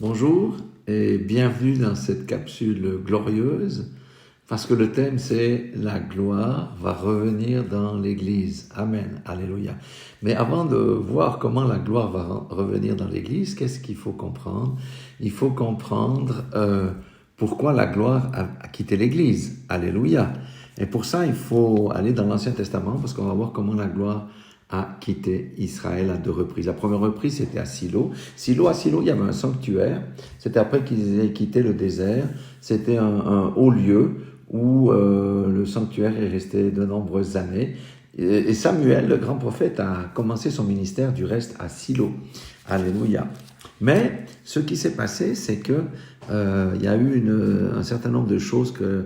Bonjour et bienvenue dans cette capsule glorieuse parce que le thème c'est la gloire va revenir dans l'Église. Amen, alléluia. Mais avant de voir comment la gloire va revenir dans l'Église, qu'est-ce qu'il faut comprendre? Il faut comprendre pourquoi la gloire a quitté l'Église. Alléluia. Et pour ça, il faut aller dans l'Ancien Testament parce qu'on va voir comment la gloire a quitté Israël à deux reprises. La première reprise, c'était à Silo. À Silo, il y avait un sanctuaire. C'était après qu'ils aient quitté le désert. C'était un haut lieu où le sanctuaire est resté de nombreuses années. Et Samuel, le grand prophète, a commencé son ministère du reste à Silo. Alléluia. Mais ce qui s'est passé, c'est que il y a eu un certain nombre de choses que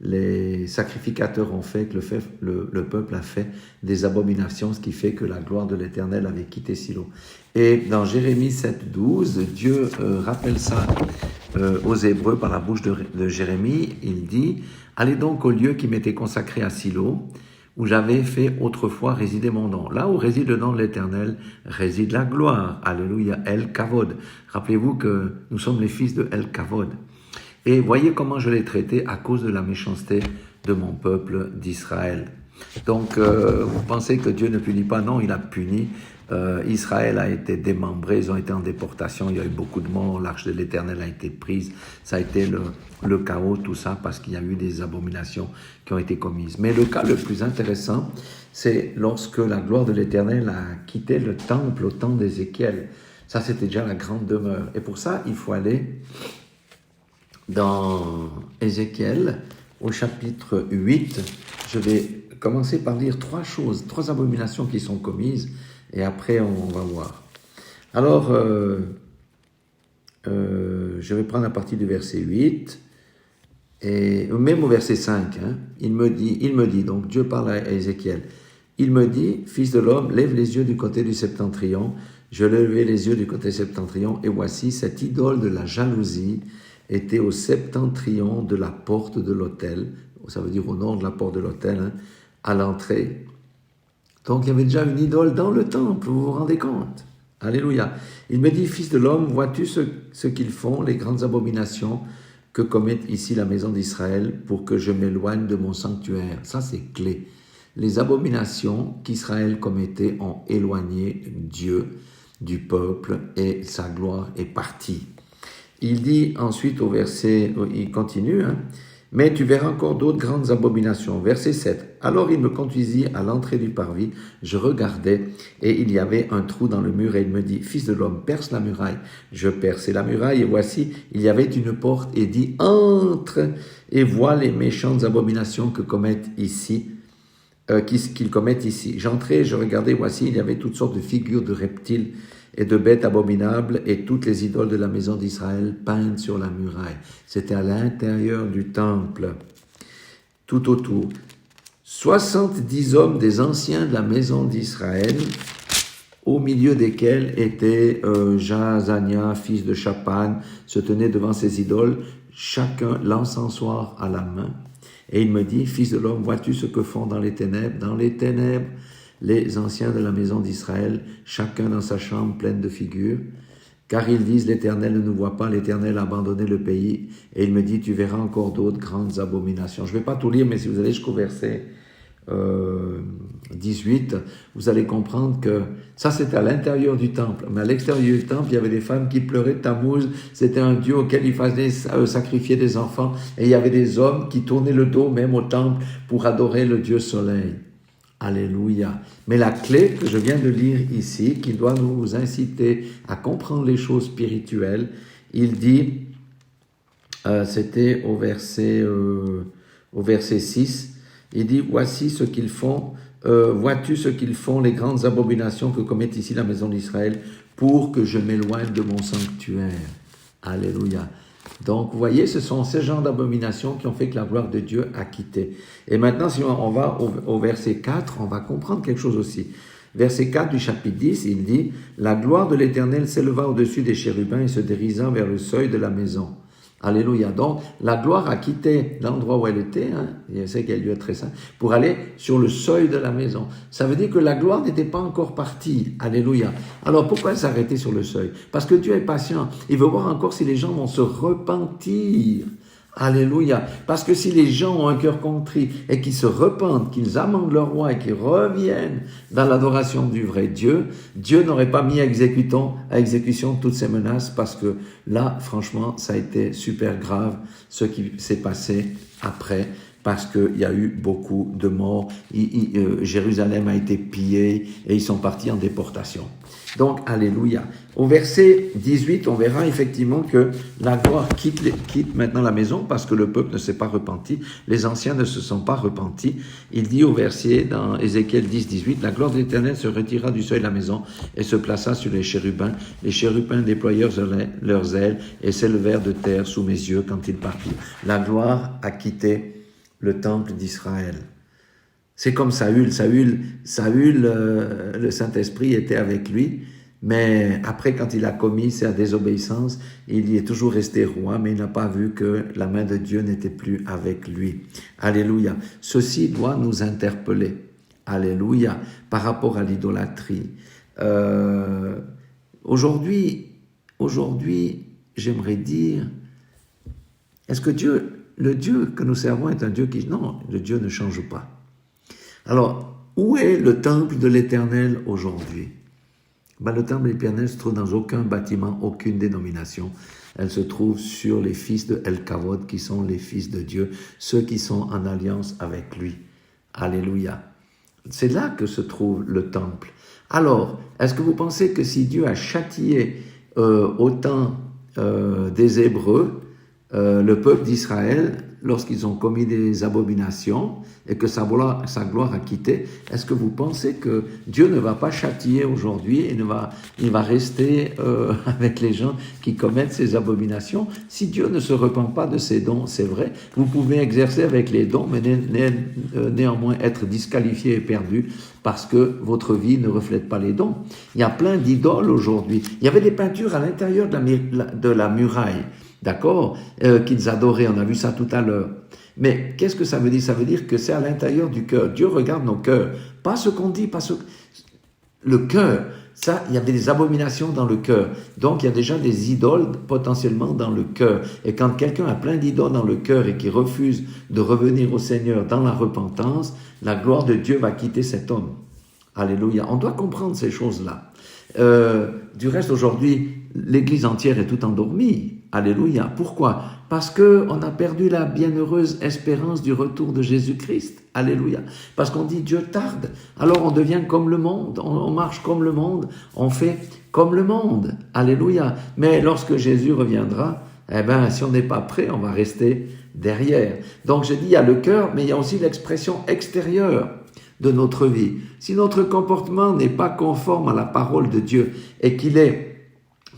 les sacrificateurs ont fait, que le peuple a fait des abominations, ce qui fait que la gloire de l'Éternel avait quitté Silo. Et dans Jérémie 7,12, Dieu rappelle ça aux Hébreux par la bouche de Jérémie. Il dit « Allez donc au lieu qui m'était consacré à Silo, où j'avais fait autrefois résider mon nom. Là où réside le nom de l'Éternel, réside la gloire. Alléluia, El Kavod. Rappelez-vous que nous sommes les fils de El Kavod. Et voyez comment je l'ai traité à cause de la méchanceté de mon peuple d'Israël. » Donc, vous pensez que Dieu ne punit pas? Non, il a puni. Israël a été démembré, ils ont été en déportation, il y a eu beaucoup de morts, l'arche de l'Éternel a été prise, ça a été le chaos, tout ça, parce qu'il y a eu des abominations qui ont été commises. Mais le cas le plus intéressant, c'est lorsque la gloire de l'Éternel a quitté le temple au temps d'Ézéchiel. Ça, c'était déjà la grande demeure. Et pour ça, il faut aller dans Ézéchiel, au chapitre 8. Je vais commencer par lire trois abominations qui sont commises, et après on va voir. Alors, je vais prendre à partir du verset 8, et même au verset 5, il me dit, donc Dieu parle à Ézéchiel, il me dit, fils de l'homme, lève les yeux du côté du septentrion. Je levai les yeux du côté septentrion, et voici cette idole de la jalousie était au septentrion de la porte de l'autel, ça veut dire au nord de la porte de l'autel, à l'entrée. Donc il y avait déjà une idole dans le temple, vous vous rendez compte? Alléluia. Il me dit, fils de l'homme, vois-tu ce qu'ils font, les grandes abominations que commet ici la maison d'Israël pour que je m'éloigne de mon sanctuaire? Ça c'est clé. Les abominations qu'Israël commettait ont éloigné Dieu du peuple et sa gloire est partie. Il dit ensuite au verset, il continue, mais tu verras encore d'autres grandes abominations. Verset 7. Alors il me conduisit à l'entrée du parvis, je regardais, et il y avait un trou dans le mur, et il me dit, fils de l'homme, perce la muraille. Je perçai la muraille, et voici, il y avait une porte, et dit, entre, et vois les méchantes abominations que commettent ici, qu'ils commettent ici. J'entrai, je regardais, voici, il y avait toutes sortes de figures de reptiles, et de bêtes abominables, et toutes les idoles de la maison d'Israël peintes sur la muraille. C'était à l'intérieur du temple, tout autour. 70 hommes des anciens de la maison d'Israël, au milieu desquels était Jaazania, fils de Shaphan, se tenait devant ces idoles, chacun l'encensoir à la main. Et il me dit, fils de l'homme, vois-tu ce que font dans les ténèbres? Dans les ténèbres, les anciens de la maison d'Israël, chacun dans sa chambre pleine de figures, car ils disent, l'Éternel ne nous voit pas, l'Éternel a abandonné le pays, et il me dit, tu verras encore d'autres grandes abominations. Je ne vais pas tout lire, mais si vous allez jusqu'au verset 18, vous allez comprendre que ça c'était à l'intérieur du temple, mais à l'extérieur du temple, il y avait des femmes qui pleuraient. Tammuz, c'était un dieu auquel il fallait sacrifier des enfants, et il y avait des hommes qui tournaient le dos même au temple pour adorer le dieu soleil. Alléluia. Mais la clé que je viens de lire ici, qui doit nous inciter à comprendre les choses spirituelles, il dit, c'était au verset 6, il dit, voici ce qu'ils font, vois-tu ce qu'ils font, les grandes abominations que commet ici la maison d'Israël, pour que je m'éloigne de mon sanctuaire. Alléluia. Donc, vous voyez, ce sont ces genres d'abominations qui ont fait que la gloire de Dieu a quitté. Et maintenant, si on va au verset 4, on va comprendre quelque chose aussi. Verset 4 du chapitre 10, il dit « La gloire de l'Éternel s'éleva au-dessus des chérubins et se dérisa vers le seuil de la maison. Alléluia. Donc, la gloire a quitté l'endroit où elle était, et c'est quel lieu très saint, pour aller sur le seuil de la maison. Ça veut dire que la gloire n'était pas encore partie. Alléluia. Alors, pourquoi elle s'arrêtait sur le seuil? Parce que Dieu est patient. Il veut voir encore si les gens vont se repentir. Alléluia. Parce que si les gens ont un cœur contrit et qu'ils se repentent, qu'ils amendent leur roi et qu'ils reviennent dans l'adoration du vrai Dieu, Dieu n'aurait pas mis à exécution toutes ces menaces, parce que là, franchement, ça a été super grave ce qui s'est passé après, parce qu'il y a eu beaucoup de morts. Jérusalem a été pillée et ils sont partis en déportation. Donc, alléluia. Au verset 18, on verra effectivement que la gloire quitte maintenant la maison parce que le peuple ne s'est pas repenti, les anciens ne se sont pas repentis. Il dit au verset, dans Ézéchiel 10, 18, « La gloire de l'Éternel se retira du seuil de la maison et se plaça sur les chérubins. Les chérubins déployèrent leurs ailes et s'élevèrent de terre sous mes yeux quand ils partirent. » La gloire a quitté le temple d'Israël. C'est comme Saül, le Saint-Esprit était avec lui, mais après, quand il a commis sa désobéissance, il y est toujours resté roi, mais il n'a pas vu que la main de Dieu n'était plus avec lui. Alléluia. Ceci doit nous interpeller. Alléluia. Par rapport à l'idolâtrie. Aujourd'hui, j'aimerais dire, est-ce que le Dieu que nous servons est un Dieu qui... Non, le Dieu ne change pas. Alors, où est le temple de l'Éternel aujourd'hui? Le temple de l'Éternel se trouve dans aucun bâtiment, aucune dénomination. Elle se trouve sur les fils de El-Kavod, qui sont les fils de Dieu, ceux qui sont en alliance avec lui. Alléluia. C'est là que se trouve le temple. Alors, est-ce que vous pensez que si Dieu a châtié au temps des Hébreux, le peuple d'Israël, lorsqu'ils ont commis des abominations et que sa gloire a quitté, est-ce que vous pensez que Dieu ne va pas châtier aujourd'hui et il va rester avec les gens qui commettent ces abominations? Si Dieu ne se repent pas de ses dons, c'est vrai, vous pouvez exercer avec les dons, mais néanmoins être disqualifié et perdu parce que votre vie ne reflète pas les dons. Il y a plein d'idoles aujourd'hui. Il y avait des peintures à l'intérieur de la muraille, d'accord, qu'ils adoraient, on a vu ça tout à l'heure. Mais qu'est-ce que ça veut dire? Ça veut dire que c'est à l'intérieur du cœur. Dieu regarde nos cœurs, pas ce qu'on dit, le cœur. Ça, il y avait des abominations dans le cœur. Donc, il y a déjà des idoles potentiellement dans le cœur. Et quand quelqu'un a plein d'idoles dans le cœur et qui refuse de revenir au Seigneur dans la repentance, la gloire de Dieu va quitter cet homme. Alléluia. On doit comprendre ces choses-là. Du reste, aujourd'hui, l'Église entière est tout endormie. Alléluia. Pourquoi? Parce qu'on a perdu la bienheureuse espérance du retour de Jésus-Christ. Alléluia. Parce qu'on dit Dieu tarde. Alors on devient comme le monde. On marche comme le monde. On fait comme le monde. Alléluia. Mais lorsque Jésus reviendra, si on n'est pas prêt, on va rester derrière. Donc je dis, il y a le cœur, mais il y a aussi l'expression extérieure de notre vie. Si notre comportement n'est pas conforme à la parole de Dieu et qu'il est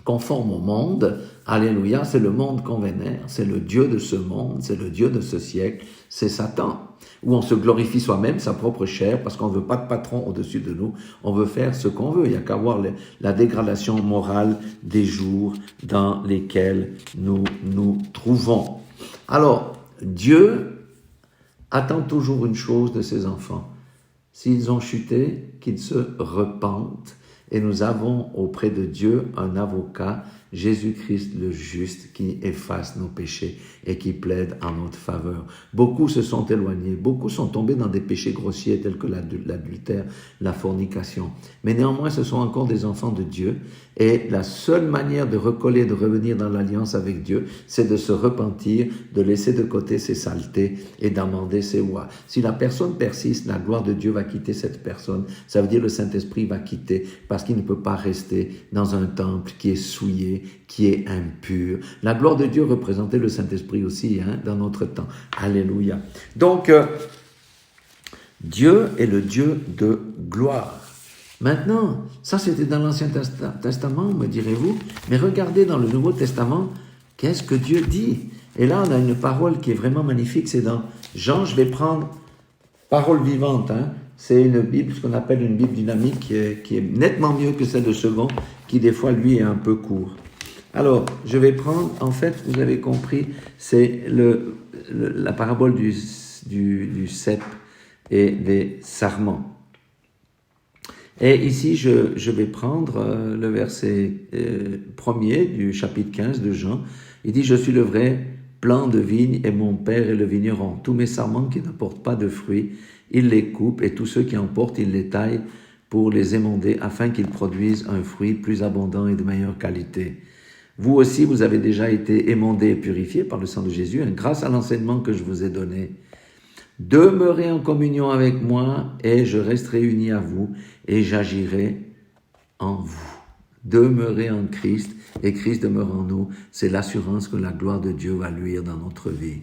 conforme au monde, alléluia, c'est le monde qu'on vénère, c'est le Dieu de ce monde, c'est le Dieu de ce siècle, c'est Satan, où on se glorifie soi-même, sa propre chair, parce qu'on ne veut pas de patron au-dessus de nous, on veut faire ce qu'on veut, il n'y a qu'à voir la dégradation morale des jours dans lesquels nous nous trouvons. Alors, Dieu attend toujours une chose de ses enfants, s'ils ont chuté, qu'ils se repentent. Et nous avons auprès de Dieu un avocat, Jésus-Christ le juste, qui efface nos péchés et qui plaide en notre faveur. Beaucoup se sont éloignés, beaucoup sont tombés dans des péchés grossiers tels que l'adultère, la fornication. Mais néanmoins, ce sont encore des enfants de Dieu. Et la seule manière de recoller, de revenir dans l'alliance avec Dieu, c'est de se repentir, de laisser de côté ses saletés et d'amender ses voies. Si la personne persiste, la gloire de Dieu va quitter cette personne. Ça veut dire le Saint-Esprit va quitter parce qu'il ne peut pas rester dans un temple qui est souillé, qui est impur. La gloire de Dieu représentait le Saint-Esprit aussi dans notre temps. Alléluia. Donc, Dieu est le Dieu de gloire. Maintenant, ça c'était dans l'Ancien Testament, me direz-vous, mais regardez dans le Nouveau Testament, qu'est-ce que Dieu dit? Et là, on a une parole qui est vraiment magnifique, c'est dans Jean, je vais prendre parole vivante, c'est une Bible, ce qu'on appelle une Bible dynamique, qui est nettement mieux que celle de Second, qui des fois, lui, est un peu court. Alors, je vais prendre, en fait, vous avez compris, c'est la parabole du cep et des sarments. Et ici, je vais prendre le verset premier du chapitre 15 de Jean. Il dit, « Je suis le vrai plant de vigne et mon Père est le vigneron. Tous mes sarments qui ne portent pas de fruits, il les coupe et tous ceux qui en portent, il les taille pour les émonder afin qu'ils produisent un fruit plus abondant et de meilleure qualité. » Vous aussi, vous avez déjà été émondés et purifiés par le sang de Jésus, grâce à l'enseignement que je vous ai donné. Demeurez en communion avec moi et je resterai uni à vous et j'agirai en vous. Demeurez en Christ et Christ demeure en nous. C'est l'assurance que la gloire de Dieu va luire dans notre vie.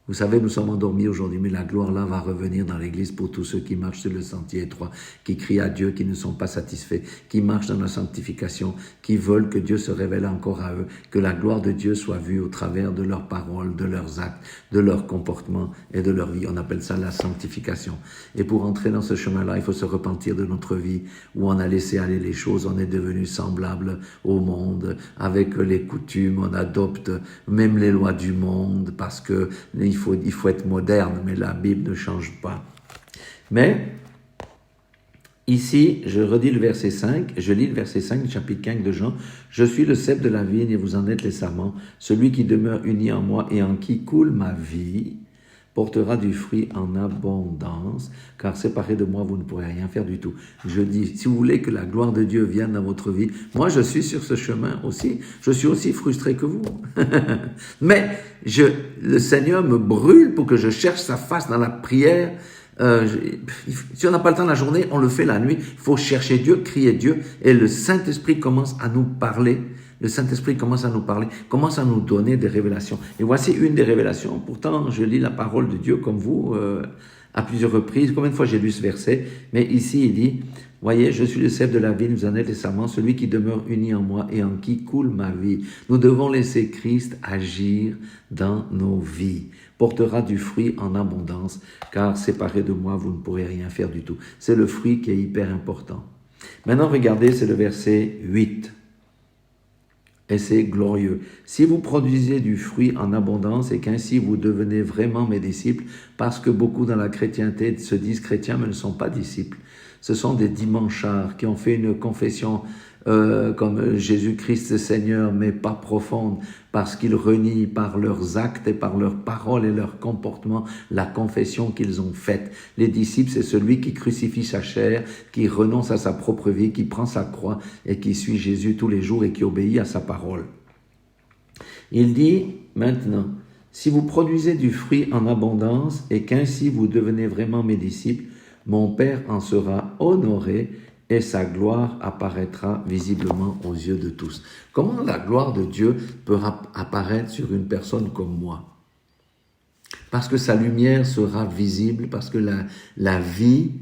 Vous savez, nous sommes endormis aujourd'hui, mais la gloire là va revenir dans l'Église pour tous ceux qui marchent sur le sentier étroit, qui crient à Dieu, qui ne sont pas satisfaits, qui marchent dans la sanctification, qui veulent que Dieu se révèle encore à eux, que la gloire de Dieu soit vue au travers de leurs paroles, de leurs actes, de leur comportement et de leur vie. On appelle ça la sanctification. Et pour entrer dans ce chemin-là, il faut se repentir de notre vie où on a laissé aller les choses, on est devenu semblable au monde, avec les coutumes, on adopte même les lois du monde parce que il faut être moderne, mais la Bible ne change pas. Mais, ici, je redis le verset 5, je lis le verset 5 du chapitre 15 de Jean. « Je suis le cep de la vigne et vous en êtes les sarments. Celui qui demeure uni en moi et en qui coule ma vie portera du fruit en abondance, car séparé de moi, vous ne pourrez rien faire du tout. » Je dis, si vous voulez que la gloire de Dieu vienne dans votre vie, moi je suis sur ce chemin aussi, je suis aussi frustré que vous. Mais le Seigneur me brûle pour que je cherche sa face dans la prière. Si on n'a pas le temps la journée, on le fait la nuit. Il faut chercher Dieu, crier Dieu, et le Saint-Esprit commence à nous parler. Le Saint-Esprit commence à nous parler, commence à nous donner des révélations. Et voici une des révélations. Pourtant, je lis la parole de Dieu comme vous à plusieurs reprises. Combien de fois j'ai lu ce verset? Mais ici, il dit, « Voyez, je suis le cep de la vigne, vous en êtes les sarments, celui qui demeure uni en moi et en qui coule ma vie. » Nous devons laisser Christ agir dans nos vies. Portera du fruit en abondance, car séparé de moi, vous ne pourrez rien faire du tout. C'est le fruit qui est hyper important. Maintenant, regardez, c'est le verset 8. Et c'est glorieux. Si vous produisez du fruit en abondance et qu'ainsi vous devenez vraiment mes disciples, parce que beaucoup dans la chrétienté se disent chrétiens mais ne sont pas disciples. Ce sont des dimanchards qui ont fait une confession comme Jésus-Christ Seigneur, mais pas profonde, parce qu'ils renient par leurs actes et par leurs paroles et leurs comportements la confession qu'ils ont faite. Les disciples, c'est celui qui crucifie sa chair, qui renonce à sa propre vie, qui prend sa croix et qui suit Jésus tous les jours et qui obéit à sa parole. Il dit maintenant, si vous produisez du fruit en abondance et qu'ainsi vous devenez vraiment mes disciples, mon Père en sera honoré et sa gloire apparaîtra visiblement aux yeux de tous. Comment la gloire de Dieu peut apparaître sur une personne comme moi? Parce que sa lumière sera visible, parce que la vie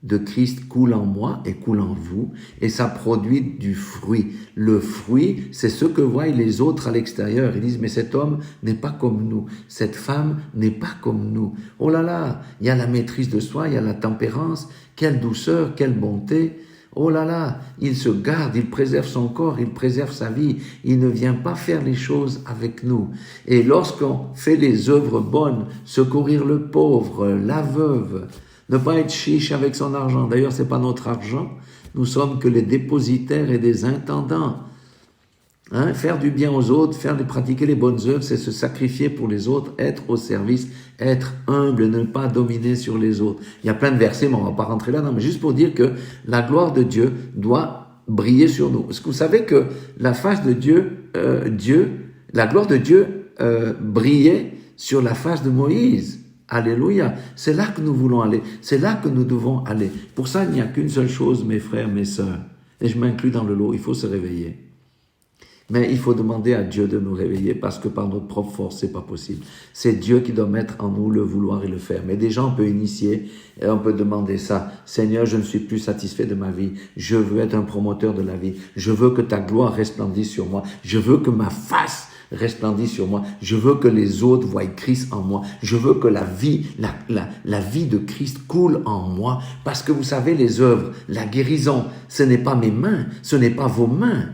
de Christ coule en moi et coule en vous, et ça produit du fruit. Le fruit, c'est ce que voient les autres à l'extérieur. Ils disent, mais cet homme n'est pas comme nous, cette femme n'est pas comme nous. Oh là là, il y a la maîtrise de soi, il y a la tempérance, quelle douceur, quelle bonté. Oh là là, il se garde, il préserve son corps, il préserve sa vie. Il ne vient pas faire les choses avec nous. Et lorsqu'on fait les œuvres bonnes, secourir le pauvre, la veuve, ne pas être chiche avec son argent. D'ailleurs, c'est pas notre argent. Nous sommes que les dépositaires et des intendants. Faire du bien aux autres, pratiquer les bonnes œuvres, c'est se sacrifier pour les autres, être au service, être humble, ne pas dominer sur les autres. Il y a plein de versets, mais on ne va pas rentrer là-dedans, mais juste pour dire que la gloire de Dieu doit briller sur nous. Est-ce que vous savez que la face de Dieu, la gloire de Dieu brillait sur la face de Moïse? Alléluia. C'est là que nous voulons aller. C'est là que nous devons aller. Pour ça, il n'y a qu'une seule chose, mes frères, mes sœurs. Et je m'inclus dans le lot, il faut se réveiller. Mais il faut demander à Dieu de nous réveiller parce que par notre propre force, c'est pas possible. C'est Dieu qui doit mettre en nous le vouloir et le faire. Mais déjà, on peut initier et on peut demander ça. Seigneur, je ne suis plus satisfait de ma vie. Je veux être un promoteur de la vie. Je veux que ta gloire resplendisse sur moi. Je veux que ma face resplendisse sur moi. Je veux que les autres voient Christ en moi. Je veux que la vie de Christ coule en moi. Parce que vous savez, les œuvres, la guérison, ce n'est pas mes mains, ce n'est pas vos mains.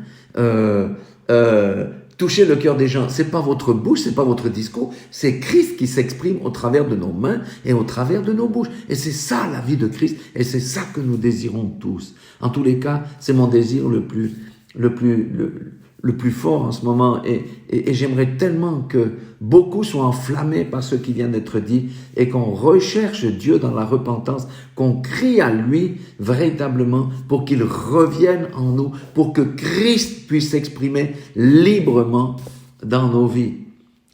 toucher le cœur des gens. C'est pas votre bouche, c'est pas votre discours, c'est Christ qui s'exprime au travers de nos mains et au travers de nos bouches. Et c'est ça la vie de Christ, et c'est ça que nous désirons tous. En tous les cas, c'est mon désir le plus fort en ce moment, et j'aimerais tellement que beaucoup soient enflammés par ce qui vient d'être dit et qu'on recherche Dieu dans la repentance, qu'on crie à lui véritablement pour qu'il revienne en nous, pour que Christ puisse s'exprimer librement dans nos vies.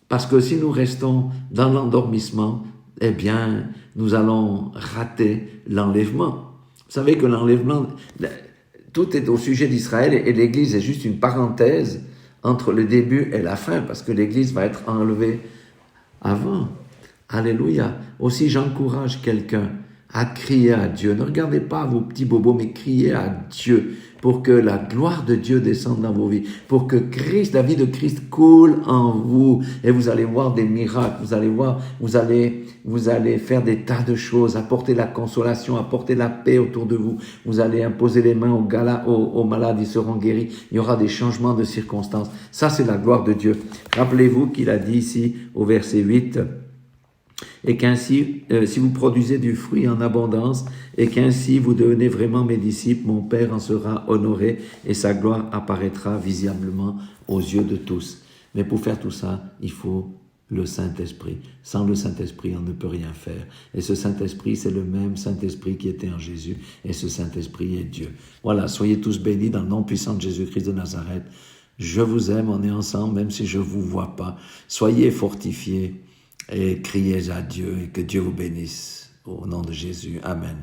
Parce que si nous restons dans l'endormissement, eh bien, nous allons rater l'enlèvement. Vous savez que l'enlèvement, tout est au sujet d'Israël et l'Église est juste une parenthèse entre le début et la fin, parce que l'Église va être enlevée avant. Alléluia. Aussi, j'encourage quelqu'un à crier à Dieu. Ne regardez pas vos petits bobos, mais criez à Dieu pour que la gloire de Dieu descende dans vos vies, pour que Christ, la vie de Christ coule en vous, et vous allez voir des miracles, vous allez voir, vous allez faire des tas de choses, apporter la consolation, apporter la paix autour de vous, vous allez imposer les mains aux malades, ils seront guéris, il y aura des changements de circonstances. Ça, c'est la gloire de Dieu. Rappelez-vous qu'il a dit ici au verset 8, et qu'ainsi, si vous produisez du fruit en abondance, et qu'ainsi vous devenez vraiment mes disciples, mon Père en sera honoré, et sa gloire apparaîtra visiblement aux yeux de tous. Mais pour faire tout ça, il faut le Saint-Esprit. Sans le Saint-Esprit, on ne peut rien faire. Et ce Saint-Esprit, c'est le même Saint-Esprit qui était en Jésus, et ce Saint-Esprit est Dieu. Voilà, soyez tous bénis dans le nom puissant de Jésus-Christ de Nazareth. Je vous aime, on est ensemble, même si je ne vous vois pas. Soyez fortifiés. Et criez à Dieu et que Dieu vous bénisse. Au nom de Jésus. Amen.